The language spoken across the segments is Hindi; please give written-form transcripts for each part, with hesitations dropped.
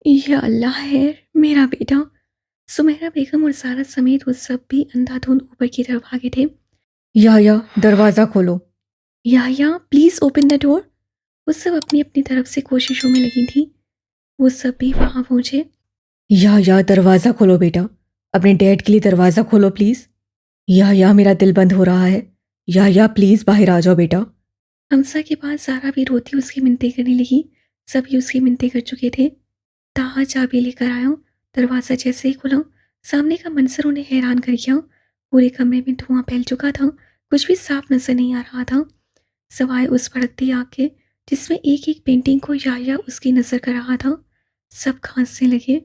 या अल्लाह है, मेरा बेटा। सुमेरा बेगम और सारा समेत वो सब भी अंधाधुंध ऊपर की तरफ आगे थे। या दरवाज़ा खोलो। या प्लीज ओपन द डोर। वो सब अपनी अपनी तरफ से कोशिशों में लगी थी। वो सब भी वहां पहुंचे। या दरवाज़ा खोलो बेटा। अपने डैड के लिए दरवाज़ा खोलो प्लीज़। या मेरा दिल बंद हो रहा है। या प्लीज़ बाहर आ जाओ बेटा। हमसा के पास सारा भी रोती उसकी मिन्नतें करने लगी। सभी उसकी मिन्नतें कर चुके थे। ताहा चाबी लेकर आया। दरवाज़ा जैसे ही खुला, सामने का मंजर उन्हें हैरान कर गया। पूरे कमरे में धुआं फैल चुका था। कुछ भी साफ नजर नहीं आ रहा था, सवाए उस भड़कती आग के जिसमें एक एक पेंटिंग को या उसकी नजर कर रहा था। सब खांसने लगे।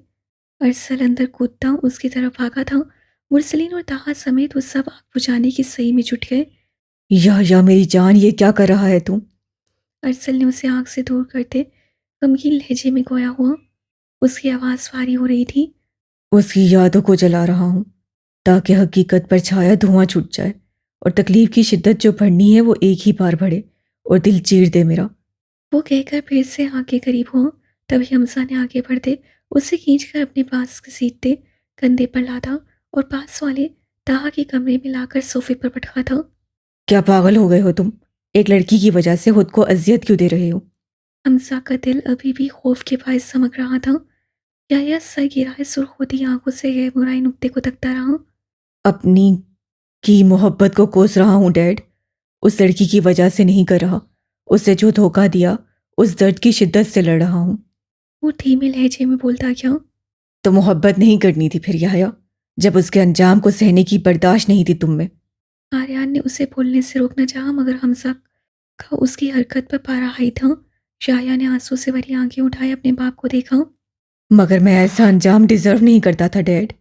अरसल अंदर कूदता उसकी तरफ भागा था। मुरसलीन और ताहा समेत वो सब आग बुझाने की सही में जुट गए। या मेरी जान, ये क्या कर रहा है तू? अरसल ने उसे आग से दूर करते गमगीन लहजे में गोया हुआ। उसकी आवाज़ भारी हो रही थी। उसकी यादों को जला रहा हूँ ताकि हकीकत पर छाया धुआं छूट जाए और तकलीफ की शिद्दत जो बढ़नी है वो एक ही बार बढ़े और दिल चीर दे मेरा। वो कहकर फिर से आगे करीब हुआ। तभी हमजा ने आगे बढ़ते उसे खींचकर अपने पास घसीटते कंधे पर लादा और पास वाले ताहा के कमरे में लाकर सोफे पर बैठा था। क्या पागल हो गए हो तुम? एक लड़की की वजह से खुद को अजियत क्यों दे रहे हो? हमजा का दिल अभी भी खौफ के बायस चमक रहा था। या सर गिराए सुर्ख होती आंखों से गए बुराई नुक्ते को तकता रहा। अपनी की मोहब्बत को कोस रहा हूँ डैड। उस लड़की की वजह से नहीं कर रहा। उसे जो धोखा दिया, उस दर्द की शिद्दत से लड़ रहा हूँ। वो धीमे लहजे में बोलता गया। तो मोहब्बत नहीं करनी थी फिर याया, जब उसके अंजाम को सहने की बर्दाश्त नहीं थी तुम में। आर्यान ने उसे बोलने से रोकना चाहा, मगर हमजा का उसकी हरकत पर पारा हाई था। शाया ने आंसू से भरी आंखें उठाए अपने बाप को देखा। मगर मैं ऐसा अंजाम डिजर्व नहीं करता था डैड।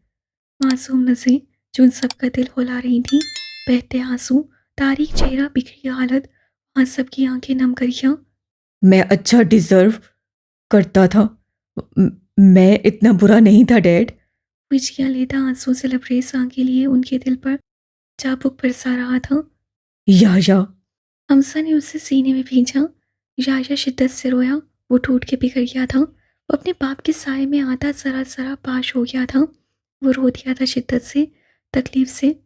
मासूम नजरें जो उन सबका दिल खुला रही थी। बहते आंसू, तारीख चेहरा, बिखरी हालत, वहां सबकी आंखें नम करिया। मैं अच्छा डिजर्व करता था। म- मैं इतना बुरा नहीं था डैड। विजया लेता आंसू से लबरेज आंखें लिए उनके दिल पर चाबुक बरसा रहा था। या हमसा ने उसे सीने में भींचा। याया शिद्दत से रोया। वो टूट के बिखर गया था। वो अपने बाप के साय में आधा जरा जरा पाश हो गया था। वो रो दिया था शिद्दत से, तकलीफ से।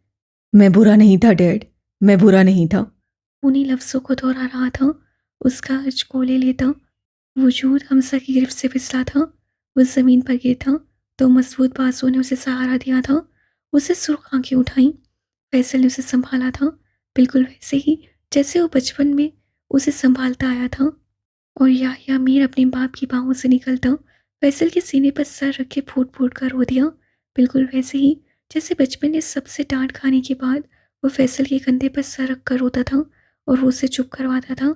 मैं बुरा नहीं था डैड। मैं बुरा नहीं था। उन्हीं लफ्ज़ों को दोहरा रहा था। उसका हचकोले लेता वजूद हमसा की गिरफ्त से फिसला था। वो ज़मीन पर गिर था तो मजबूत बाजुओं ने उसे सहारा दिया था। उसे सुर्ख आंखें उठाई। फैसल ने उसे संभाला था, बिल्कुल वैसे ही जैसे वो बचपन में उसे संभालता आया था। और याह्या मीर अपने बाप की बाहों से निकलता फैसल के सीने पर सर रख के फूट फूट कर रो दिया, बिल्कुल वैसे ही जैसे बचपन में सबसे डांट खाने के बाद वो फैसल के कंधे पर सर रख कर रोता था और वो उसे चुप करवाता था।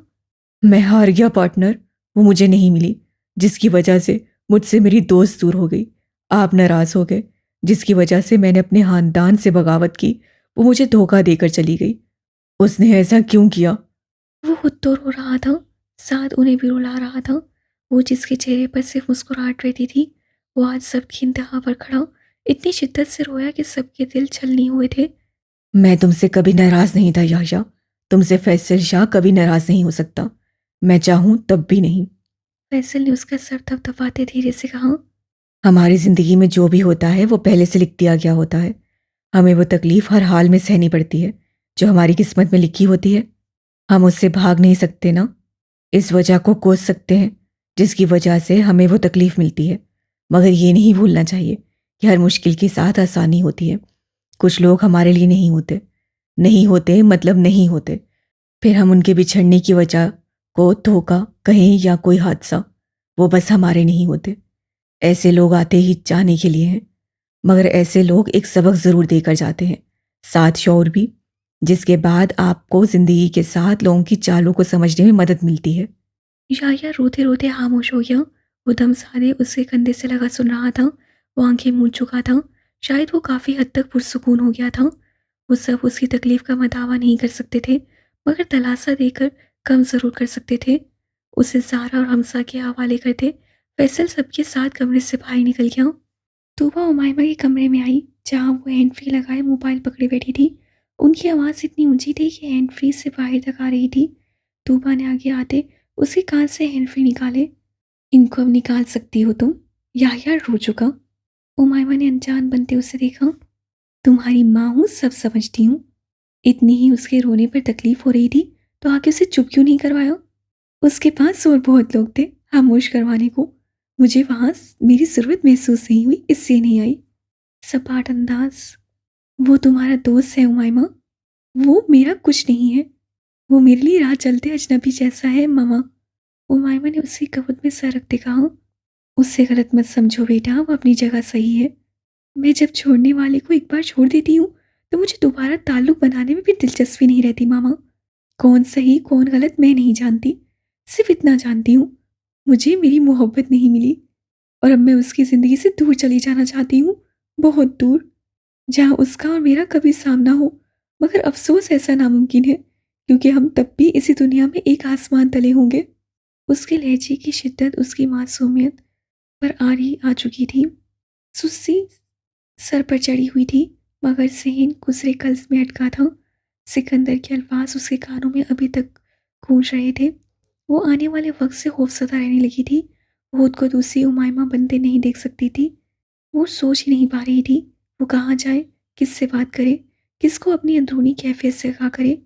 मैं हार गया पार्टनर। वो मुझे नहीं मिली, जिसकी वजह से मुझसे मेरी दोस्त दूर हो गई। आप नाराज हो गए, जिसकी वजह से मैंने अपने खानदान से बगावत की। वो मुझे धोखा देकर चली गई। उसने ऐसा क्यों किया? वो खुद तो रो रहा था, साथ उन्हें भी रुला रहा था। वो जिसके चेहरे पर सिर्फ मुस्कुराहट रहती थी, वो आज सबकी इंतहा पर खड़ा इतनी शिद्दत से रोया कि सबके दिल छलनी हुए थे। मैं तुमसे कभी नाराज नहीं था याया। तुमसे फैसल शाह कभी नाराज नहीं हो सकता। मैं चाहूं तब भी नहीं। फैसल ने उसका सर थपथपाते धीरे से कहा। हमारी जिंदगी में जो भी होता है वो पहले से लिख दिया गया होता है। हमें वो तकलीफ हर हाल में सहनी पड़ती है जो हमारी किस्मत में लिखी होती है। हम उससे भाग नहीं सकते ना। इस वजह को कोस सकते हैं जिसकी वजह से हमें वो तकलीफ मिलती है। मगर ये नहीं भूलना चाहिए कि हर मुश्किल के साथ आसानी होती है। कुछ लोग हमारे लिए नहीं होते। नहीं होते मतलब नहीं होते। फिर हम उनके बिछड़ने की वजह को धोखा कहें या कोई हादसा, वो बस हमारे नहीं होते। ऐसे लोग आते ही जाने के लिए हैं, मगर ऐसे लोग एक सबक ज़रूर देकर जाते हैं, साथ शौर भी, जिसके बाद आपको ज़िंदगी के साथ लोगों की चालों को समझने में मदद मिलती है। याया रोते रोते खामोश हो गया। वो दम साधे उसके कंधे से लगा सुन रहा था। वो आंखें मूंद चुका था। शायद वो काफ़ी हद तक पुरसुकून हो गया था। वो सब उसकी तकलीफ का मदावा नहीं कर सकते थे, मगर तलाशा देकर कम ज़रूर कर सकते थे। उसे सारा और हमसा के हवाले करते फैसल सबके साथ कमरे से बाहर निकल गया। तूबा उमाइमा के कमरे में आई, जहाँ वो हैंड फ्री लगाए मोबाइल पकड़े बैठी थी। उनकी आवाज़ इतनी ऊंची थी कि हैंड फ्री से बाहर तक आ रही थी। तूबा ने आगे आते उसके कान से हैंड फ्री निकाले। इनको अब निकाल सकती हो तुम। याह्या रो चुका। उमाइमा ने अनजान बनते उसे देखा। तुम्हारी माँ हूँ, सब समझती हूँ। इतनी ही उसके रोने पर तकलीफ हो रही थी तो आके उसे चुप क्यों नहीं करवाया? उसके पास और बहुत लोग थे खामोश करवाने को। मुझे वहां मेरी जरूरत महसूस नहीं हुई, इससे नहीं आई। सपाट अंदाज। वो तुम्हारा दोस्त है उमाइमा। वो मेरा कुछ नहीं है। वो मेरे लिए राह चलते अजनबी जैसा है मामा। उमाइमा ने उसकी कबूत में सर रखते कहा। उससे गलत मत समझो बेटा, वो अपनी जगह सही है। मैं जब छोड़ने वाले को एक बार छोड़ देती हूँ तो मुझे दोबारा ताल्लुक बनाने में भी दिलचस्पी नहीं रहती मामा। कौन सही कौन गलत मैं नहीं जानती, सिर्फ इतना जानती हूँ मुझे मेरी मोहब्बत नहीं मिली और अब मैं उसकी ज़िंदगी से दूर चली जाना चाहती हूँ, बहुत दूर, जहाँ उसका और मेरा कभी सामना हो। मगर अफसोस ऐसा नामुमकिन है क्योंकि हम तब भी इसी दुनिया में एक आसमान तले होंगे। उसके लहजे की शिद्दत उसकी मासूमियत पर आ चुकी थी। सुस्ती सर पर चढ़ी हुई थी मगर सहन गुजरे कल्स में अटका था। सिकंदर के अल्फाज उसके कानों में अभी तक गूंज रहे थे। वो आने वाले वक्त से खौफसदा रहने लगी थी। वो खुद को दूसरी उमाइमा बनते नहीं देख सकती थी। वो सोच ही नहीं पा रही थी वो कहाँ जाए, किससे बात करे, किसको अपनी अंदरूनी कैफियत से कहा करे।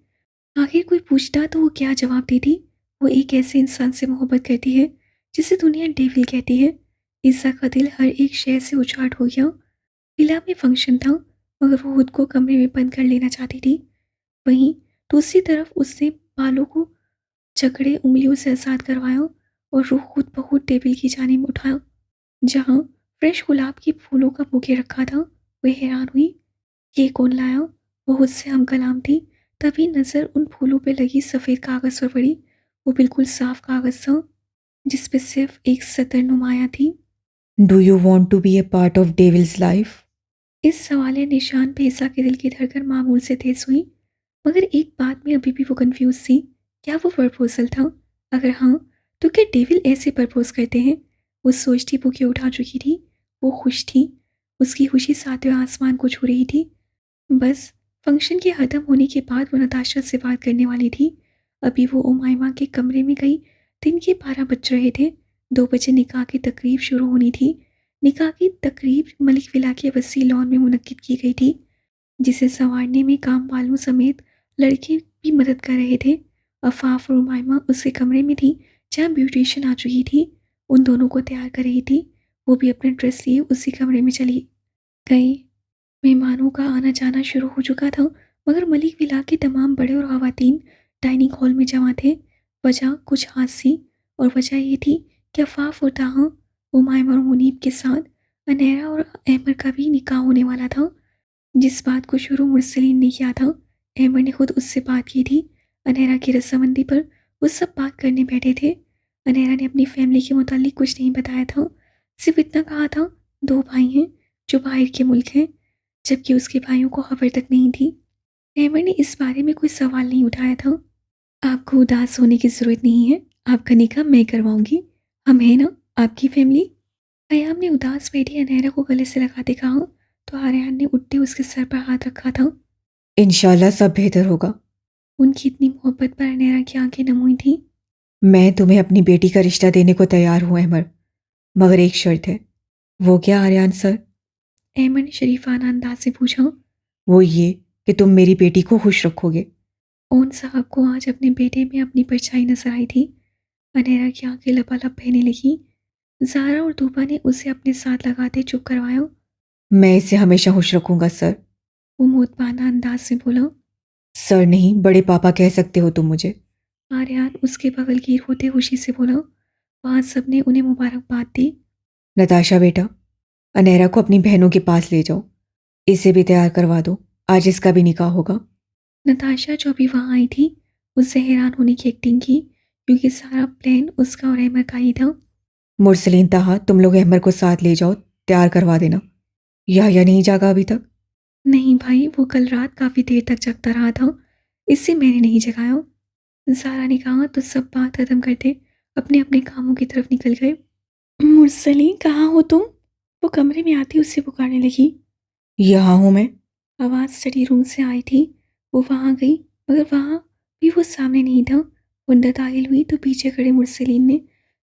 आखिर कोई पूछता तो वो क्या जवाब देती? वो एक ऐसे इंसान से मोहब्बत करती है जिसे दुनिया डेविल कहती है। ईसा का दिल हर एक शय से उचाट हो गया। विला में फंक्शन था मगर वो खुद को कमरे में बंद कर लेना चाहती थी। वहीं दूसरी तरफ उसने बालों को जकड़े उंगलियों से आजाद करवाया और रुख खुद ब खुद टेबल की जानिब उठाया जहाँ फ्रेश गुलाब के फूलों का बुके रखा था। वह हैरान हुई, ये कौन लाया? वो उससे हम कलाम थी। तभी नजर उन फूलों पे लगी सफ़ेद कागज़ पर पड़ी। वो बिल्कुल साफ कागज़ था जिस पे सिर्फ एक सतर नुमाया थी। Do you want to be a part of devil's life? इस सवालिया निशान पे ईसा के दिल की धड़कन मामूल से तेज हुई। मगर एक बात में अभी भी वो कंफ्यूज थी। क्या वो प्रपोजल था? अगर हाँ तो क्या डेविल ऐसे प्रपोज करते हैं? वो सोचती बुके उठा चुकी थी। वो खुश थी। उसकी खुशी सातवें आसमान को छू रही थी। बस फंक्शन के ख़त्म होने के बाद वो नताशा से बात करने वाली थी। अभी वो उमाइमा के कमरे में गई। दिन के 12 बज रहे थे। 2 बजे निकाह की तकरीब शुरू होनी थी। निकाह की तकरीब मलिक विला के वसी लॉन में मुनक्किद की गई थी जिसे संवारने में काम वालों समेत लड़के भी मदद कर रहे थे। अफाफ और उमाइमा उसके कमरे में थी जहाँ ब्यूटिशियन आ चुकी थी। उन दोनों को तैयार कर रही थी। वो भी अपने ड्रेस लिए उसी कमरे में चली गई। मेहमानों का आना जाना शुरू हो चुका था मगर मलिक विला के तमाम बड़े और खवातीन डाइनिंग हॉल में जमा थे। वजह कुछ हासी और वजह ये थी कि अफाफ और ताहा उमाइमा और मुनीब के साथ अनहरा और अहमर का भी निकाह होने वाला था। जिस बात को शुरू मुरसलीन ने किया था, अहमर ने खुद उससे बात की थी। अनहरा की रजामंदी पर वो सब बात करने बैठे थे। अनहरा ने अपनी फैमिली के मुतालिक कुछ नहीं बताया था, सिर्फ इतना कहा था 2 भाई हैं जो बाहर के मुल्क हैं, जबकि उसके भाइयों को खबर तक नहीं थी। अहमर ने इस बारे में कोई सवाल नहीं उठाया था। आपको उदास होने की ज़रूरत नहीं है, आपका निकाह मैं करवाऊंगी। हम हैं ना, आपकी फैमिली। अयाम ने उदास बैठी अनहरा को गले से लगाते कहा तो आर्यन ने उठते उसके सर पर हाथ रखा था। इंशाल्लाह सब बेहतर होगा। उनकी इतनी मोहब्बत पर अनहरा की आंखें नम हुई थीं। मैं तुम्हें अपनी बेटी का रिश्ता देने को तैयार हूँ अहमर, मगर एक शर्त है। वो क्या आर्यन सर? अहमद ने शरीफाना अंदाज से पूछा। वो ये कि तुम मेरी बेटी को खुश रखोगे। ओन साहब को आज अपने बेटे में अपनी परछाई नजर आई थी। अनहरा की आंखें लबालब बहने लगी। जारा और दूबा ने उसे अपने साथ लगाते चुप करवाया। मैं इसे हमेशा खुश रखूंगा सर। वो मोतबाना अंदाज में बोला। सर नहीं, बड़े पापा कह सकते हो तुम मुझे। आर्यन उसके बगल गिर होते खुशी से बोला। वहाँ सबने उन्हें मुबारकबाद दी। नताशा बेटा, अनहरा को अपनी बहनों के पास ले जाओ। इसे भी तैयार करवा दो, आज इसका भी निकाह होगा। नताशा जो अभी वहाँ आई थी उससे हैरान होने की एक्टिंग की क्योंकि सारा प्लान उसका और अहमद का ही था। मुरसलीन ताहा, तुम लोग अहमर को साथ ले जाओ, तैयार करवा देना। या नहीं जागा अभी तक? नहीं भाई, वो कल रात काफ़ी देर तक जगता रहा था, इससे मैंने नहीं जगाया। ज़ारा ने कहा तो सब बात खत्म करते अपने अपने कामों की तरफ निकल गए। मुरसलीन कहाँ हो तुम? वो कमरे में आती उससे पुकारने लगी। यहाँ हूँ मैं। आवाज़ स्टडी रूम से आई थी। वो वहाँ गई मगर वहाँ भी वो सामने नहीं था। वो अंदर दाखिल हुई तो पीछे खड़े मुरसलीन ने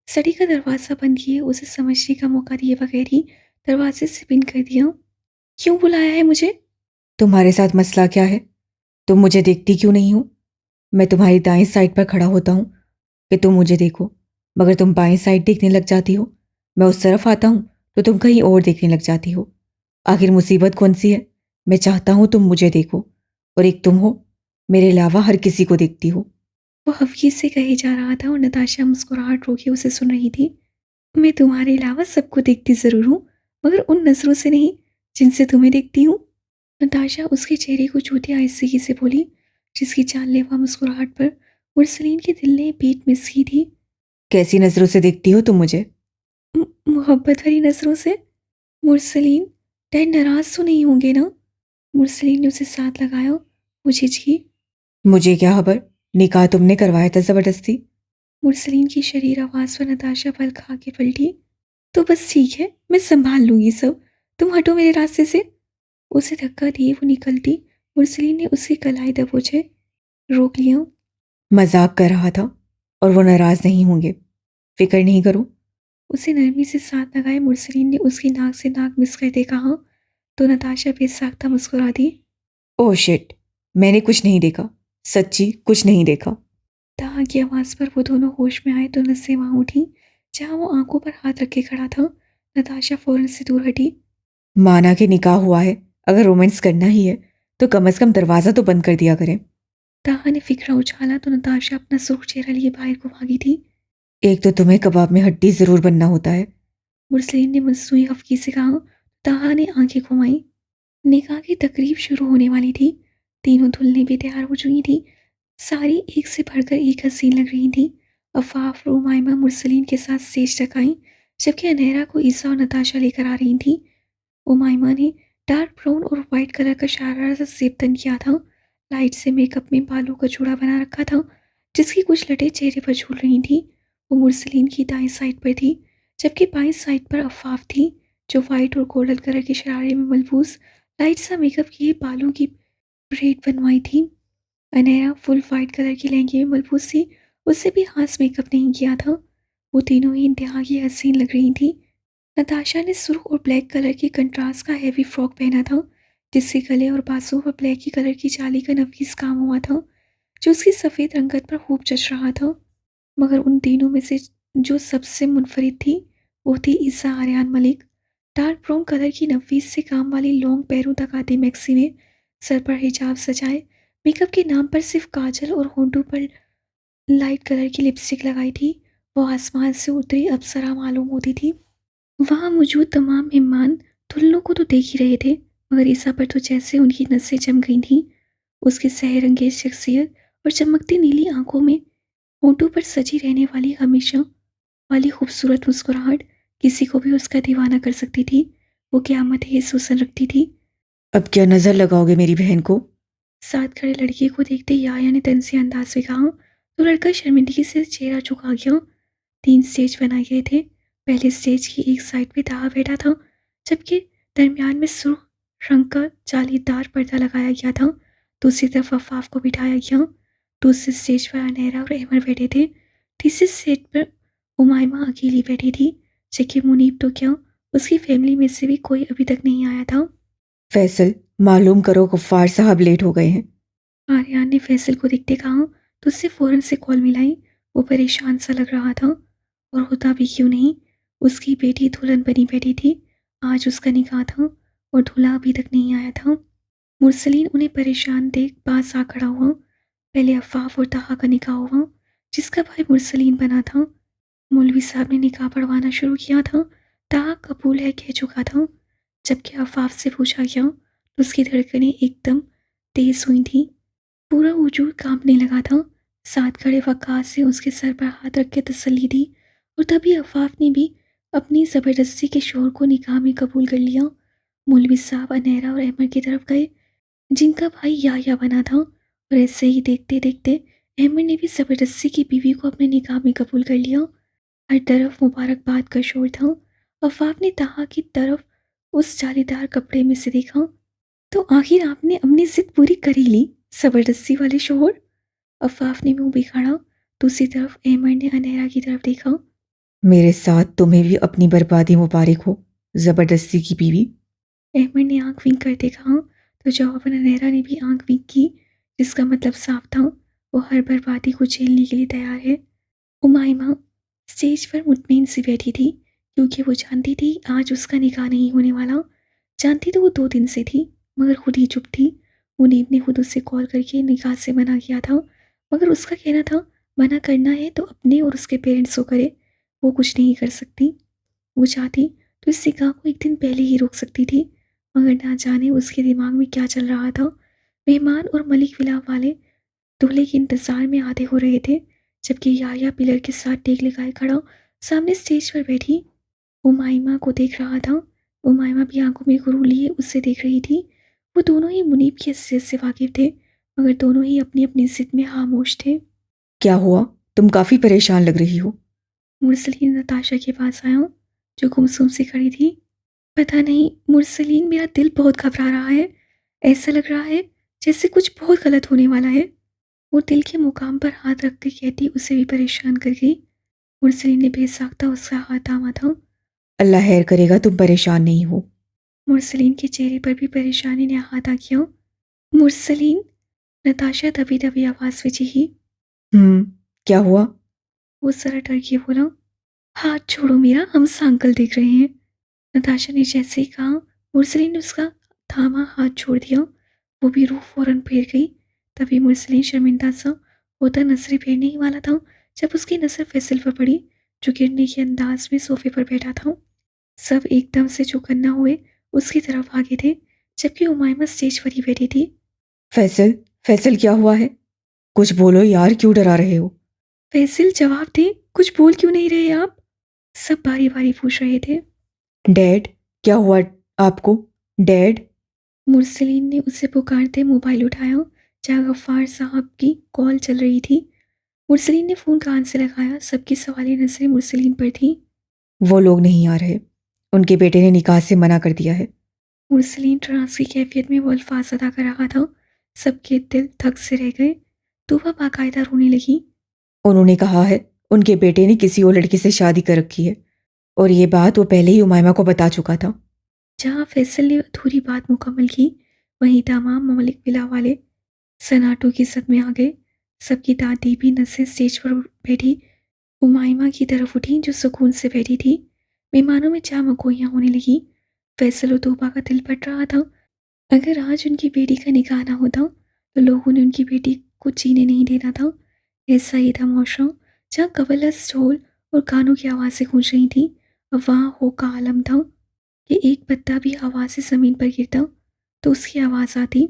स्टडी का दरवाज़ा बंद किए, उसे समझने का मौका दिए बगैर ही दरवाजे से पिन कर दिया। क्यों बुलाया है मुझे? तुम्हारे साथ मसला क्या है? तुम मुझे देखती क्यों नहीं हो? मैं तुम्हारी दाईं साइड पर खड़ा होता हूँ कि तुम मुझे देखो, मगर तुम बाईं साइड देखने लग जाती हो। मैं उस तरफ आता हूँ तो तुम कहीं और देखने लग जाती हो। आखिर मुसीबत कौन सी है? मैं चाहता हूँ तुम मुझे देखो, और एक तुम हो, मेरे अलावा हर किसी को देखती हो। वो हल्की से कहे जा रहा था और नताशा मुस्कुराहट रोके उसे सुन रही थी। मैं तुम्हारे अलावा सबको देखती ज़रूर हूँ, मगर उन नज़रों से नहीं जिनसे तुम्हें देखती हूँ। नताशा उसके चेहरे को छूती आहिस्तगी से बोली, जिसकी जानलेवा मुस्कुराहट पर मुरसलीन के दिल ने बीट मिस की थी। कैसी नज़रों से देखती हो तुम मुझे? मोहब्बत भरी नज़रों से। मुरसलीन, डैड नाराज़ तो नहीं होंगे ना? मुरसलीन ने उसे साथ लगाया। वो झिझकी। मुझे क्या खबर? निकाह तुमने करवाया था ज़बरदस्ती। मुरसलीन की शरीर आवाज़ पर नताशा पल खा के पलटी। तो बस ठीक है, मैं संभाल लूंगी सब। तुम हटो मेरे रास्ते से। उसे धक्का दिए वो निकलती, मुरसलीन ने उसकी कलाई दबोचे रोक लिया। मजाक कर रहा था, और वो नाराज़ नहीं होंगे, फिक्र नहीं करो। उसे नरमी से साथ लगाए मुरसलीन ने उसकी नाक से नाक मिस करते कहा, तो नताशा बेसाख्ता मुस्कुरा दी। ओह शिट, मैंने कुछ नहीं देखा, सच्ची कुछ नहीं देखा। ताहा की आवाज़ पर वो दोनों होश में आए तो नसें वहाँ उठी जहाँ वो आंखों पर हाथ रखे खड़ा था। नताशा फौरन से दूर हटी। माना कि निकाह हुआ है, अगर रोमांस करना ही है तो कम से कम दरवाज़ा तो बंद कर दिया करें। ताहा ने फिक्रा उछाला तो नताशा अपना सुर्ख चेहरा लिए बाहर को भागी थी। एक तो तुम्हें कबाब में हड्डी ज़रूर बनना होता है। मुरसलीन ने मसनूई हफ्की से कहा। ताहा ने आंखें घुमाई। निकाह की तकरीब शुरू होने वाली थी। तीनों दुल्हनें भी तैयार हो चुकी थी। सारी एक से बढ़कर एक हसीन लग रही थी। अफाफ और उमाइमा मुरसलीन के साथ स्टेज तक आई, जबकि अनहरा को ईसा और नताशा लेकर आ रही थी। उमाइमा ने डार्क ब्राउन और वाइट कलर का शरारा सा सेब तन किया था। लाइट से मेकअप में बालों का जूड़ा बना रखा था, जिसकी कुछ लटें चेहरे पर झूल रही थी। वो मुरसलीन की दाईं साइड पर थी, जबकि बाईं साइड पर अफाफ थी, जो वाइट और गोल्डन कलर के शरारे में मलबूस लाइट सा मेकअप किए बालों की ब्रेड बनवाई थी। अनहरा फुल वाइट कलर की लहंगे में मलबूस थी। उससे भी खास मेकअप नहीं किया था। वो तीनों ही इंतहा की हसीन लग रही थी। नताशा ने सुर्ख और ब्लैक कलर की कंट्रास्ट का हैवी फ्रॉक पहना था, जिसके गले और बाजुओं पर ब्लैक ही कलर की जाली का नफीस काम हुआ था, जो उसकी सफ़ेद रंगत पर खूब जच रहा था। मगर उन तीनों में से जो सबसे मुनफरिद थी, वो थी Isa Aryan Malik. Dark brown colour की नफीस से काम वाली लॉन्ग पैरों तक आती मैक्सी में सर पर हिजाब सजाए, मेकअप के नाम पर सिर्फ काजल और होंठों पर लाइट कलर की लिपस्टिक लगाई थी। वो आसमान से उतरी अप्सरा मालूम होती थी। वहाँ मौजूद तमाम मेहमान दुल्हनों को तो देख ही रहे थे, मगर ईसा पर तो जैसे उनकी नसें जम गई थीं। उसकी सहरंगेज शख्सियत और चमकती नीली आंखों में होंठों पर सजी रहने वाली हमेशा वाली खूबसूरत मुस्कुराहट किसी को भी उसका दीवाना कर सकती थी। वो क़यामत ही हुस्न रखती थी। अब क्या नज़र लगाओगे मेरी बहन को? साथ खड़े लड़के को देखते याया ने तनसे अंदाज में कहा, तो लड़का शर्मिंदगी से चेहरा झुका गया। 3 स्टेज बनाए गए थे। पहले स्टेज की एक साइड पे ताहा बैठा था, जबकि दरमियान में सुर्ख रंग का जालीदार पर्दा लगाया गया था। दूसरी तरफ अफाफ को बिठाया गया। दूसरे स्टेज पर अनहरा और अहमर बैठे थे। तीसरे स्टेज पर उमाइमा अकेली बैठी थी, जबकि मुनीब तो क्या, उसकी फैमिली में से भी कोई अभी तक नहीं आया था। फैसल, मालूम करो गफ्फार साहब लेट हो गए हैं। आर्यान ने फैसल को देखते कहा, तो उससे फ़ौरन से कॉल मिलाई। वो परेशान सा लग रहा था, और होता भी क्यों नहीं, उसकी बेटी दुल्हन बनी बैठी थी। आज उसका निकाह था और दूल्हा अभी तक नहीं आया था। मुरसलीन उन्हें परेशान देख पास आ खड़ा हुआ। पहले अफ़ाफ और ताहा का निकाह हुआ, जिसका भाई मुरसलीन बना था। मौलवी साहब ने निकाह पढ़वाना शुरू किया था। ताहा कबूल है कह चुका था। जबकि अफ़ाफ से पूछा गया तो उसकी धड़कनें एकदम तेज़ हुई थी। पूरा वजूद कांपने लगा था। साथ खड़े वक़ास से उसके सर पर हाथ रख के तसल्ली दी, और तभी अफ़ाफ ने भी अपनी ज़बरदस्ती के शौहर को निकाह में कबूल कर लिया। मौलवी साहब अनहरा और अहमद की तरफ गए, जिनका भाई याया बना था, और ऐसे ही देखते देखते अहमद ने भी ज़बरदस्ती की बीवी को अपने निकाह में कबूल कर लिया। हर तरफ मुबारकबाद का शोर था। अफ़ाफ ने ताहा की तरफ उस जालीदार कपड़े में से देखा। तो आखिर आपने अपनी जिद पूरी कर ही ली, ज़बरदस्ती वाले शोहर। अफ़ाफ ने मुंह बिगाड़ा। दूसरी तरफ अहमद ने अनहरा की तरफ देखा। मेरे साथ तुम्हें भी अपनी बर्बादी मुबारक हो, ज़बरदस्ती की बीवी। अहमद ने आंख विंक करते कहा तो जवाबन नहरा ने भी आंख विंक की, जिसका मतलब साफ था वो हर बर्बादी को झेलने के लिए तैयार है। उमाइमा स्टेज पर मुतमईन सी बैठी थी, क्योंकि वो जानती थी आज उसका निकाह नहीं होने वाला। जानती तो वो 2 दिन से थी, मगर खुद ही चुप थी। मुनीब ने खुद उससे कॉल करके निकाह से मना किया था, मगर उसका कहना था मना करना है तो अपने और उसके पेरेंट्स को करे, वो कुछ नहीं कर सकती। वो चाहती तो इस निकाह को एक दिन पहले ही रोक सकती थी, मगर ना जाने उसके दिमाग में क्या चल रहा था। मेहमान और मलिक विला वाले दूल्हे के इंतजार में आधे हो रहे थे, जबकि याया पिलर के साथ टेक लगाए खड़ा सामने स्टेज पर बैठी उमाइमा को देख रहा था। उमाइमा भी आंखों में गुरूर लिए उससे देख रही थी। वो दोनों ही मुनीब की हैसियत से वाकिफ थे, मगर दोनों ही अपनी अपनी जिद में खामोश थे। क्या हुआ? तुम काफ़ी परेशान लग रही हो। मुरसलीन नताशा के पास आया, जो गुमसुम सी खड़ी थी। पता नहीं मुरसलीन, मेरा दिल बहुत घबरा रहा है। ऐसा लग रहा है जैसे कुछ बहुत गलत होने वाला है। वो दिल के मुकाम पर हाथ रखते कहती उसे भी परेशान कर गई। मुरसलीन ने बेसाख्ता उसका हाथ थामा था। अल्लाह खैर करेगा, तुम परेशान नहीं हो। मुरसलीन के चेहरे पर भी परेशानी ने अहाता किया। मुरसलीन, नताशा दबी दबी आवाज में चीखी। क्या हुआ? वो जरा डर के बोला, हाथ छोड़ो मेरा, हम अंकल देख रहे हैं। नताशा ने जैसे ही कहा, मुरसलीन ने उसका थामा हाथ छोड़ दिया। वो भी रूह फौरन फेर गई। तभी मुरसलीन शर्मिंदा सा होता नजरें फेरने ही वाला था, जब उसकी नजर फैसल पर पड़ी, जो गिरने के अंदाज में सोफे पर बैठा था। सब एकदम से चौकन्ना हुए उसकी तरफ आगे थे, जबकि उमाइमा स्टेज पर ही बैठी थी। फैसल, फैसल क्या हुआ है? कुछ बोलो यार, क्यों डरा रहे हो? फैसिल, जवाब दे, कुछ बोल क्यों नहीं रहे आप? सब बारी बारी पूछ रहे थे। डैड, क्या हुआ आपको? डैड? मुरसलीन ने उसे पुकारते मोबाइल उठाया, जहाँ गफ्फार साहब की कॉल चल रही थी। मुरसलीन ने फ़ोन कान से लगाया, सबकी सवालिया नजरें मुरसलीन पर थी। वो लोग नहीं आ रहे। उनके बेटे ने निकाह से मना कर दिया है। मुरसलीन ट्रांस की कैफियत में वो अल्फाज अदा कर रहा था। सबके दिल थक से रह गए, तो वह बाकायदा रोने लगी। उन्होंने कहा है उनके बेटे ने किसी और लड़की से शादी कर रखी है, और ये बात वो पहले ही उमायमा को बता चुका था। जहाँ फैसल ने अधूरी बात मुकम्मल की, वहीं तमाम ममलिक बिला वाले सन्नाटों की सद में आ गए। सबकी दादी भी नसें स्टेज पर बैठी उमाइमा की तरफ उठी, जो सुकून से बैठी थी। मेहमानों में चामकोइयाँ होने लगी। फैसल और तोबा का दिल पट रहा था। अगर आज उनकी बेटी का निकाह ना होता, तो लोगों ने उनकी बेटी को जीने नहीं देना था। ऐसा ही था मौसम, जहाँ कवलस ढोल और गानों की आवाज़ें गूंज रही थी। अब वहाँ हो का आलम था कि एक पत्ता भी हवा से ज़मीन पर गिरता तो उसकी आवाज़ आती।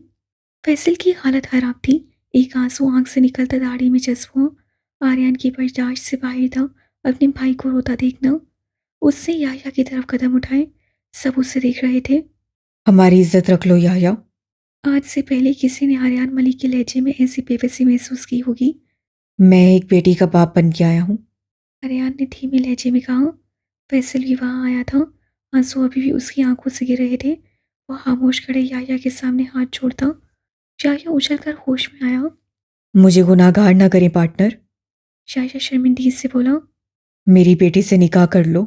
फैसल की हालत खराब थी। एक आंसू आंख से निकलता दाढ़ी में जज्ब हुआ। आर्यन की बर्दाश्त से बाहर था अपने भाई को रोता देखना। उससे याया की तरफ कदम उठाए। सब उसे देख रहे थे। हमारी इज्जत रख लो याया। आज से पहले किसी ने आर्यन मलिक के लहजे में ऐसी बेबसी महसूस की होगी। मैं एक बेटी का बाप बन के आया हूँ। आर्यन ने धीमे लहजे में कहा। फैसल भी वहाँ आया था। आंसू अभी भी उसकी आंखों से गिर रहे थे। वह खामोश खड़े याया के सामने हाथ छोड़ता। याया उछल कर होश में आया। मुझे गुनाहगार ना करें पार्टनर। याया शर्मिंदगी से बोला। मेरी बेटी से निकाह कर लो।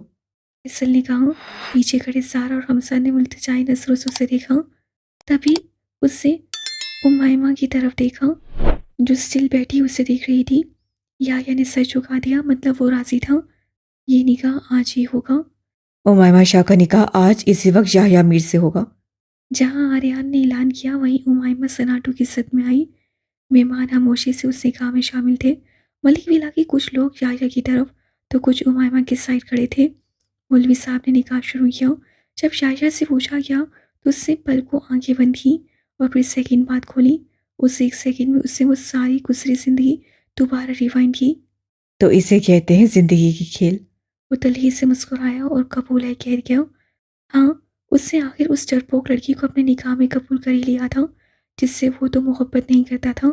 फैसल ने कहा। पीछे खड़े सारा और हमसा ने मुल्तजाई नजरों से उसे देखा। तभी उससे उमाइमा की तरफ देखा, जो स्टिल बैठी उसे देख रही थी। याया ने सर झुका दिया, मतलब वो राजी था। ये निकाह आज ही होगा। उमायमा शाह का निकाह आज इसी वक्त याह्या मीर से होगा। जहां आर्यन ने ऐलान किया, वहीं उमाइमा सनाटू की सद में आई। मेहमान खामोशी से उस निकाह में शामिल थे। मलिक विला के कुछ लोग याया की तरफ तो कुछ उमाइमा के साइड खड़े थे। मौलवी साहब ने निकाह शुरू किया। जब याया से पूछा गया, तो उससे पल को आंखें बंद की और फिर सेकंड बाद खोली। उस एक सेकंड में उससे वो सारी गुजरी जिंदगी दोबारा रिवाइंड की। तो इसे कहते हैं जिंदगी की खेल। वो तलही से मुस्कुराया और कबूल है कह गया। हाँ, उससे आखिर उस डरपोक लड़की को अपने निकाह में कबूल कर ही लिया था, जिससे वो तो मोहब्बत नहीं करता था,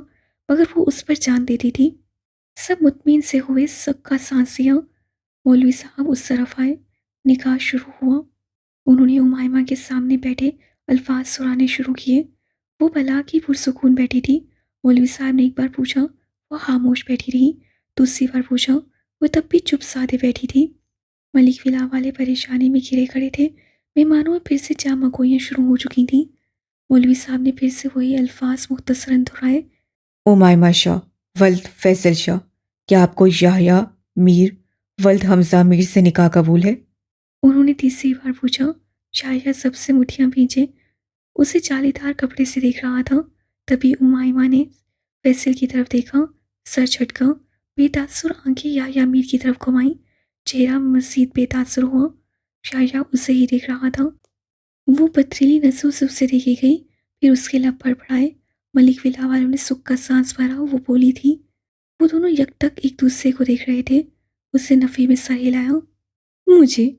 मगर वो उस पर जान देती थी। सब मुतमिन से हुए, सबका सांस लिया। मौलवी साहब उस तरफ आए। निकाह शुरू हुआ। उन्होंने उमाइमा के सामने बैठे अल्फाज सुनाने शुरू किए। वो भला की पुरसुकून बैठी थी। मौलवी साहब ने एक बार पूछा, वो खामोश बैठी रही। दूसरी बार पूछा, वो तब भी चुप साधे बैठी थी। मलिक विला वाले परेशानी में घिरे खड़े थे। मेहमानों में फिर से जामगोइयाँ शुरू हो चुकी थीं। मौलवी साहब ने फिर से वही अल्फाज मुख्तसरन दोहराए। उमायमा शाह, वल्द फैसल शाह, क्या आपको याह्या मीर वल्द हमजा मीर से निकाह कबूल है? उन्होंने तीसरी बार पूछा। शाहिया सबसे मुठियां भींचे उसे जालीदार कपड़े से देख रहा था। तभी उमायमा ने फैसल की तरफ देखा, सर झटका, बेतासुर आंखें याह्या मीर की तरफ घुमाई, चेहरा मजीद बेतासुर हुआ। शाहिया उसे ही देख रहा था। वो पथरीली नसों से उसे देखी गई, फिर उसके लब फड़फड़ाए। मलिक विला वालों ने सुख का सांस भरा। वो बोली थी। वो दोनों यकटक एक दूसरे को देख रहे थे। उससे नफी में सर हिलाया। मुझे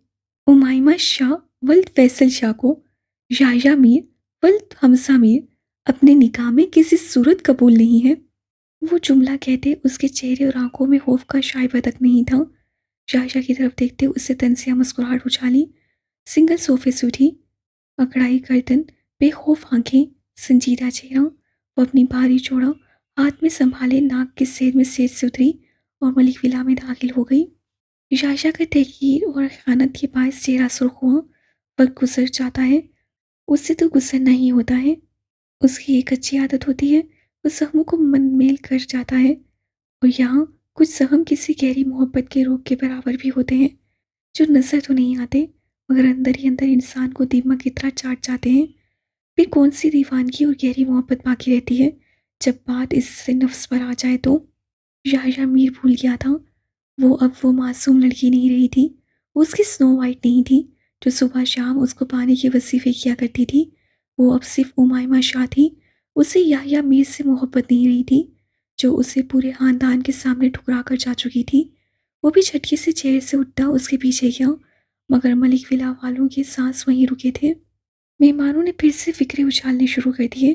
उमायमा शाह वल्द फैसल शाह को याह्या मीर वल्द हमजा मीर अपने निकाह में किसी सूरत कबूल नहीं है। वो जुमला कहते उसके चेहरे और आंखों में खौफ का शाइबा तक नहीं था। शाहिशा की तरफ देखते उससे तनसिया मुस्कुराहट उछाली। सिंगल सोफे से उठी, अकड़ाई गर्दन, बेखौफ आंखें, संजीदा चेहरा। वो अपनी भारी चौड़ा हाथ में संभाले नाक के सेर में सेज से उतरी और मलिक विला में दाखिल हो गई। शाहिशा का तहकीर और खयानत के बायस चेहरा सुर्ख हुआ। वक्त गुजर जाता है, उससे तो गुजरना ही होता है। उसकी एक अच्छी आदत होती है, वो सहमों को मंदमेल कर जाता है। और यहाँ कुछ सहम किसी गहरी मोहब्बत के रोग के बराबर भी होते हैं, जो नजर तो नहीं आते मगर अंदर ही अंदर इंसान को दीमक की तरह चाट जाते हैं। फिर कौन सी दीवानगी और गहरी मोहब्बत बाकी रहती है जब बात इससे नफ्स पर आ जाए तो। याह्या मीर भूल गया था। वो अब वो मासूम लड़की नहीं रही थी। वो उसकी स्नो वाइट नहीं थी जो सुबह शाम उसको पानी के वसीफे किया करती थी। वो अब सिर्फ उमायमा शाह थी। उसे याह्या मीर से मोहब्बत नहीं रही थी, जो उसे पूरे खानदान के सामने ठुकरा कर जा चुकी थी। वो भी झटके से चेहरे से उठता उसके पीछे गया, मगर मलिक विला वालों के सांस वहीं रुके थे। मेहमानों ने फिर से फिक्रे उछालने शुरू कर दिए।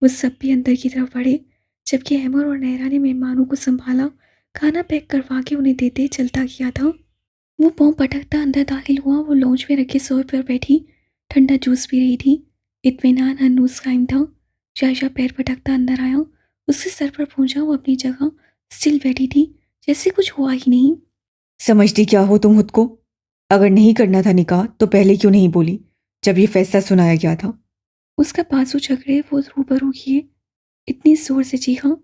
वो सब भी अंदर की तरफ बढ़े, जबकि अहमर और नहरा ने मेहमानों को संभाला। खाना पैक करवा के उन्हें देते चलता किया था। वो पाँव पटकता अंदर दाखिल हुआ। वो लॉन्च में रखे सोफे पर बैठी ठंडा जूस पी रही थी। इत्मीनान हन्नूस कायम था। शायशा पैर पटकता अंदर आया, उसके सर पर पहुंचा। वो अपनी जगह स्टिल बैठी थी, जैसे कुछ हुआ ही नहीं। समझती क्या हो तुम खुद को? अगर नहीं करना था निकाह तो पहले क्यों नहीं बोली जब ये फैसला सुनाया गया था? उसका बाजू झगड़े वो रूबरू किए, इतनी जोर से चीखा।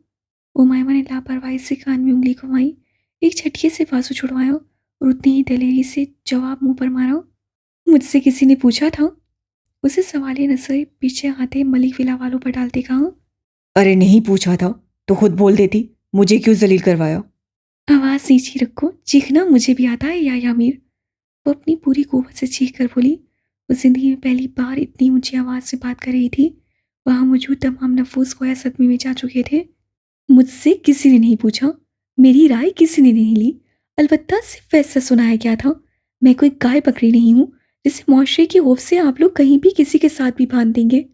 उमायमा ने लापरवाही से कान में उंगली घुमाई, एक झटके से बाजू छुड़वाया और उतनी ही दलेरी से जवाब मुंह पर मारा। मुझसे किसी ने पूछा था? उसे सवालिया नजर पीछे आते मलिक विला वालों पर डालते कहा। अरे नहीं पूछा था तो खुद बोल देती, मुझे क्यों जलील करवाया? आवाज नीची रखो, चीखना मुझे भी आता है या मीर। वो अपनी पूरी कुव्वत से चीख कर बोली। वो जिंदगी में पहली बार इतनी ऊंची आवाज से बात कर रही थी। वहां मौजूद तमाम नफूस गोया सदमे में जा चुके थे। मुझसे किसी ने नहीं पूछा, मेरी राय किसी ने नहीं ली, अलबत्ता सिर्फ फैसला सुनाया गया था। मैं कोई गाय बकरी नहीं हूँ जिसे मुआशरे के खौफ से आप लोग कहीं भी किसी के साथ भी बांध देंगे।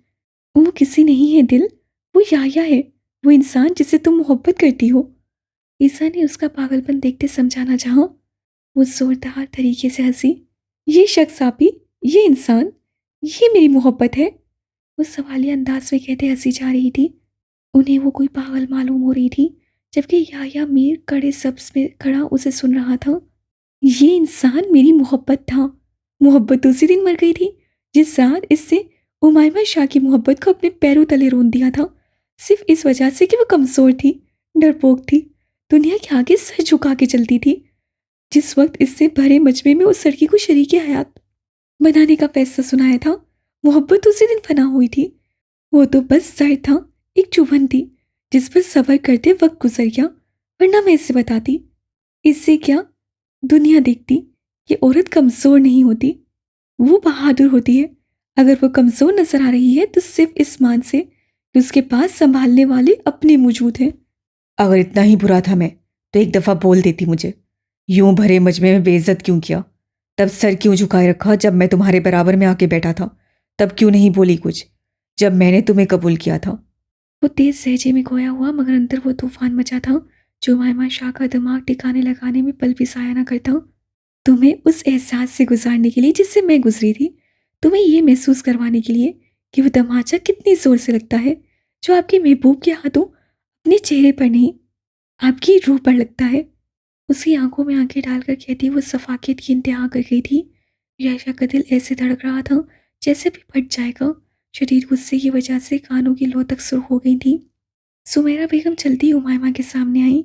वो किसी नहीं है दिल, वो याया है, वो इंसान जिसे तुम मोहब्बत करती हो। ईसा ने उसका पागलपन देखते समझाना चाहा। वो जोरदार तरीके से हंसी। ये शख्स आपी, ये इंसान, ये मेरी मोहब्बत है। वो सवालिया अंदाज में कहते हंसी जा रही थी। उन्हें वो कोई पागल मालूम हो रही थी, जबकि याया मीर कड़े सब्ज में खड़ा उसे सुन रहा था। ये इंसान मेरी मोहब्बत था। मोहब्बत उसी दिन मर गई थी जिस रात इससे उमायमा शाह की मोहब्बत को अपने पैरों तले रोन दिया था, सिर्फ इस वजह से कि वो कमजोर थी, डरपोक थी, दुनिया के आगे सर झुका के चलती थी। जिस वक्त इससे भरे मजमे में उस लड़की को शरीके हयात बनाने का फैसला सुनाया था, मोहब्बत उसी दिन फना हुई थी। वो तो बस जर था, एक चुभन थी जिस पर सब्र करते वक्त गुजर गया, वरना मैं इसे बताती। इससे क्या दुनिया देखती, ये औरत कमजोर नहीं होती, वो बहादुर होती है। अगर वो कमजोर नजर आ रही है तो सिर्फ इस मान से कि उसके पास संभालने वाले अपने मौजूद हैं। अगर इतना ही बुरा था मैं तो एक दफा बोल देती मुझे। यूं भरे मजमे में बेइज्जत क्यों किया? तब सर क्यों झुकाए रखा जब मैं तुम्हारे बराबर में आके बैठा था? तब क्यों नहीं बोली कुछ जब मैंने तुम्हें कबूल किया था? वो तेज लहजे में खोया हुआ, मगर अंदर वो तूफान मचा था जो मायमा शाह का दिमाग ठिकाने लगाने में पल भी साया न करता। तुम्हें उस एहसास से गुजारने के लिए जिससे मैं गुजरी थी, तुम्हें ये महसूस करवाने के लिए कि वो तमाचा कितनी जोर से लगता है, जो आपके महबूब के हाथों अपने चेहरे पर नहीं, आपकी रूह पर लगता है। उसकी आंखों में आंखें डालकर कहती वो सफाकियत की इंतहा कर गई थी। याशा का दिल ऐसे धड़क रहा था जैसे भी फट जाएगा। शदीद गुस्से की वजह से कानों की लो तक सुर्ख हो गई थी। सुमेरा बेगम चलती उमायमा के सामने आई।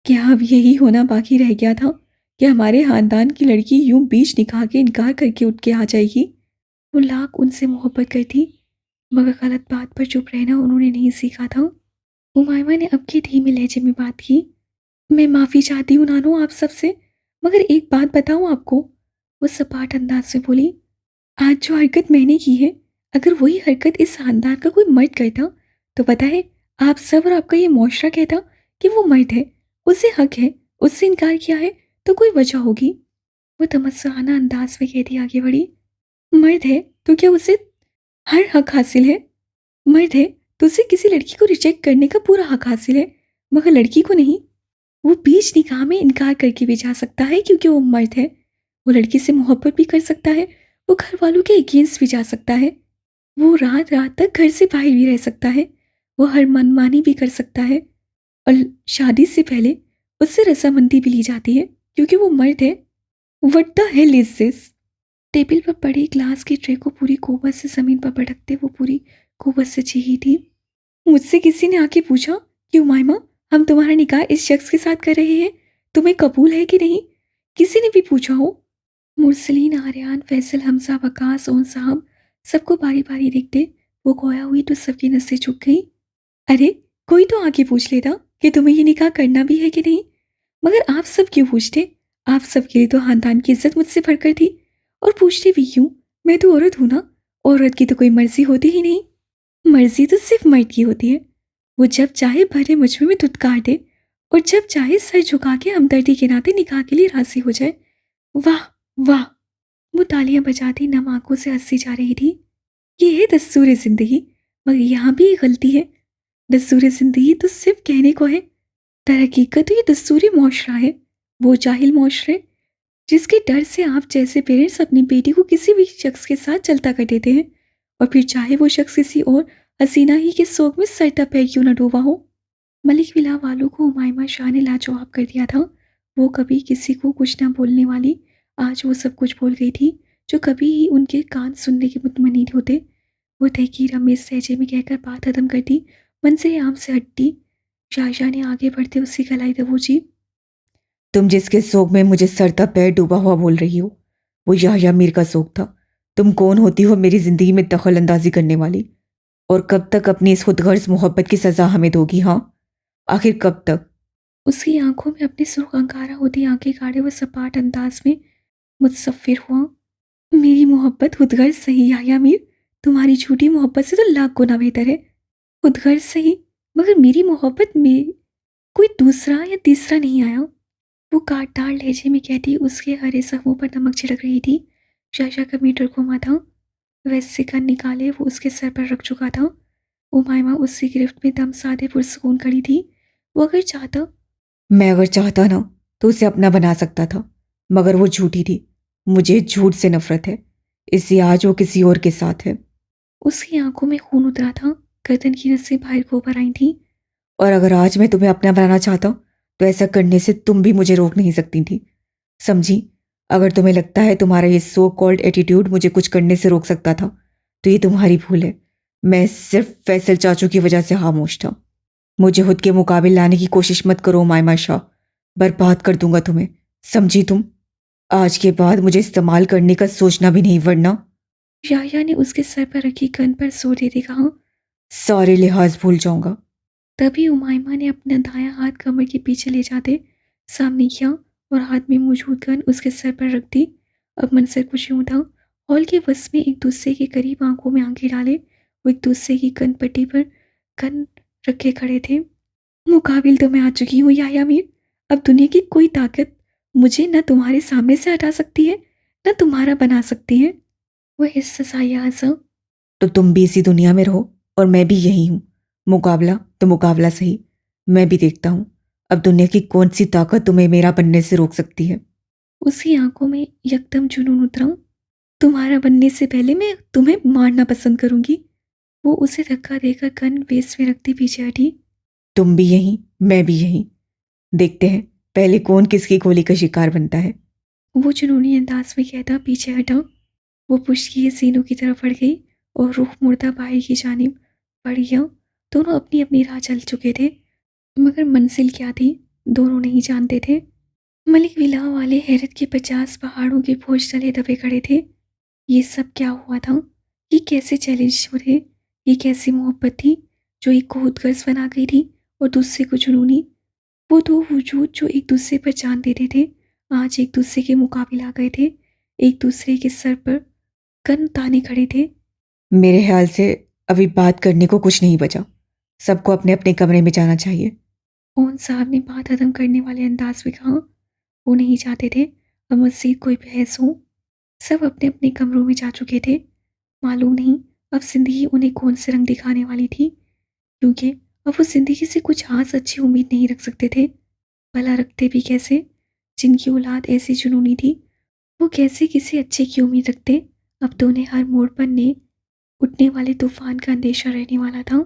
क्या अब यही होना बाकी रह गया था कि हमारे खानदान की लड़की यूं बीच निकाह के इनकार करके उठ के आ जाएगी? वो लाख उनसे मोहब्बत करती, मगर गलत बात पर चुप रहना उन्होंने नहीं सीखा था। उमायमा ने अब के धीमे लहजे में बात की। मैं माफ़ी चाहती हूँ नानो आप सबसे, मगर एक बात बताऊँ आपको? वो सपाट अंदाज में बोली। आज जो हरकत मैंने की है, अगर वही हरकत इस खानदान का कोई मर्द करता, तो पता है आप सब और आपका ये मुआशरा कहता कि वो मर्द है, उसे हक है, उससे इनकार किया है तो कोई वजह होगी। वो तमस्साना अंदाज में कहती आगे बढ़ी। मर्द है तो क्या उसे हर हक हासिल है? मर्द है तो उसे किसी लड़की को रिजेक्ट करने का पूरा हक हासिल है, मगर लड़की को नहीं। वो बीच निकाह में इनकार करके भी जा सकता है क्योंकि वो मर्द है। वो लड़की से मोहब्बत भी कर सकता है, वो घर वालों के अगेंस्ट भी जा सकता है, वो रात रात तक घर से बाहर भी रह सकता है, वो हर मनमानी भी कर सकता है, और शादी से पहले उससे रजामंदी भी ली जाती है क्योंकि वो मर्द है। What the hell is this? Table पर पड़ी ग्लास की ट्रे को पूरी कुव्वत से जमीन पर पटकते वो पूरी कुव्वत से चीखी थी। मुझसे किसी ने आके पूछा कि उमायमा, हम तुम्हारा निकाह इस शख्स के साथ कर रहे हैं, तुम्हें कबूल है कि नहीं? किसी ने भी पूछा हो? मुरसलीन, आर्यान, फैसल, हमजा, वकास, ओन साहब सबको बारी बारी देखते वो गोया हुई तो सबकी नसें झुक गई। अरे कोई तो आके पूछ लेता कि तुम्हें ये निकाह करना भी है कि नहीं, मगर आप सब क्यों पूछते? आप सबके लिए तो खानदान की इज्जत मुझसे बढ़कर थी, और पूछते भी क्यों? मैं तो औरत हूं ना, औरत की तो कोई मर्जी होती ही नहीं। मर्जी तो सिर्फ मर्द की होती है। वो जब चाहे भरे मुझमें में धुतकार दे, और जब चाहे सर झुका के हमदर्दी के नाते निकाह के लिए राजी हो जाए। वाह वाह! वो तालियां बजाती नम आंखों से हंसी जा रही थी। ये है दस्तूर जिंदगी, मगर यहाँ भी एक गलती है। दस्तूर जिंदगी तो सिर्फ कहने को है, तरक्की का तो ये दस्तूरी मुआशरा है। वो जाहिल मुआशरे जिसके डर से आप जैसे पेरेंट्स अपनी बेटी को किसी भी शख्स के साथ चलता कर देते हैं, और फिर चाहे वो शख्स किसी और हसीना ही के शौक में सरता पैर क्यों न डूबा हो। मलिक विला वालों को उमायमा शाह ने लाजवाब कर दिया था। वो कभी किसी को कुछ ना बोलने वाली आज वो सब कुछ बोल गई थी जो कभी ही उनके कान सुनने के मुतमन नहीं होते। वो तहकीर अमीज लहजे में कहकर बात खत्म कर दी, मन से आम से हट्टी। शाहजहाँ ने आगे बढ़ते उसकी गलाई दबोची। तुम जिसके शौक में मुझे सरता पैर डूबा हुआ बोल रही हो, वो याह्या मीर का शौक था। तुम कौन होती हो मेरी जिंदगी में दखल अंदाजी करने वाली? और कब तक अपनी इस खुदगर्ज मोहब्बत की सजा हमें दोगी? हाँ, आखिर कब तक? उसकी आंखों में अपनी सुर्ख अंगारा होती आंखें गाड़े वो सपाट अंदाज में मुतसफ़िर हुआ। मेरी मोहब्बत खुदगर्ज सही याह्या मीर, तुम्हारी झूठी मोहब्बत से तो लाख गुना बेहतर है। खुदगर्ज सही, मगर मेरी मोहब्बत में कोई दूसरा या तीसरा नहीं आया। वो कांटदार लहजे में कहती उसके हरे जख्मों पर नमक छिड़क रही थी। शाशा का मीटर घुमा था, वैसे से कन निकाले वो उसके सर पर रख चुका था। उमायमा उसकी गिरफ्त में दम साधे पुरसकून खड़ी थी। वो अगर चाहता। मैं अगर चाहता ना तो उसे अपना बना सकता था, मगर वो झूठी थी। मुझे झूठ से नफरत है, इसलिए आज वो किसी और के साथ है। उसकी आंखों में खून उतरा था, गर्दन की नसें बाहर को भर आई थी। और अगर आज मैं तुम्हें अपना बनाना चाहता हूं तो ऐसा करने से तुम भी मुझे रोक नहीं सकती थी, समझी? अगर तुम्हें लगता है तुम्हारा ये सो कॉल्ड एटीट्यूड मुझे कुछ करने से रोक सकता था तो ये तुम्हारी भूल है। मैं सिर्फ फैसल चाचू की वजह से खामोश था। मुझे खुद के मुकाबले लाने की कोशिश मत करो मायमा शाह, बर्बाद कर दूंगा तुम्हें, समझी तुम? आज के बाद मुझे इस्तेमाल करने का सोचना भी नहीं, वरना याया ने उसके सर पर रखी गन पर जोर देते कहा। सारे लिहाज भूल जाऊंगा। तभी उमायमा ने अपना दायां हाथ कमर के पीछे ले जाते सामने किया और हाथ में मौजूद गन उसके सर पर रख दी। अब मंजर कुछ यूं था, हॉल के वस में एक दूसरे के करीब आंखों में आंखें डाले वो एक दूसरे की गन पट्टी पर गन रखे खड़े थे। मुकाबिल तो मैं आ चुकी हूँ याया मीर, अब दुनिया की कोई ताकत मुझे न तुम्हारे सामने से हटा सकती है, न तुम्हारा बना सकती है। वह हिस्सा साया हंसा। तो तुम भी इसी दुनिया में रहो और मैं भी यही हूं। मुकाबला तो मुकाबला सही, मैं भी देखता हूं अब दुनिया की कौन सी ताकत तुम्हें मेरा बनने से रोक सकती है। उसकी आंखों में यकदम जुनून उतरा। तुम्हारा बनने से पहले मैं तुम्हें मारना पसंद करूंगी। वो उसे धक्का देकर गन वेस्ट में रखती पीछे हटी। तुम भी यहीं, मैं भी यहीं, देखते हैं पहले कौन किसकी गोली का शिकार बनता है। वो जुनूनी अंदाज में कहता पीछे हटा। वो पुष्ट किए सीनों की तरफ बढ़ गई और रुख मुड़ता बाहर की जानिब बढ़ गया। दोनों अपनी अपनी राह चल चुके थे, मगर मंजिल क्या थी दोनों नहीं जानते थे। मलिक विला वाले हैरत के 50 पहाड़ों की फौज तले दबे खड़े थे। ये सब क्या हुआ था? ये कैसे चैलेंज थे? ये कैसी मोहब्बत थी जो एक को खुदगर्ज बना गई थी और दूसरे को जुनूनी? वो दो वजूद जो एक दूसरे पर जान देते थे, आज एक दूसरे के मुकाबले आ गए थे, एक दूसरे के सर पर कन ताने खड़े थे। मेरे ख्याल से अभी बात करने को कुछ नहीं बचा। सबको अपने अपने कमरे में जाना चाहिए। ओन साहब ने बात खत्म करने वाले अंदाज में कहा। वो नहीं चाहते थे अब मज़ीद कोई बहस हो। सब अपने अपने कमरों में जा चुके थे। मालूम नहीं अब जिंदगी उन्हें कौन से रंग दिखाने वाली थी, क्योंकि अब वो जिंदगी से कुछ खास अच्छी उम्मीद नहीं रख सकते थे। भला रखते भी कैसे? जिनकी औलाद ऐसी जुनूनी थी, वो कैसे किसी अच्छे की उम्मीद रखते? अब तो उन्हें हर मोड़ पर ने उठने वाले तूफान का अंदेशा रहने वाला था।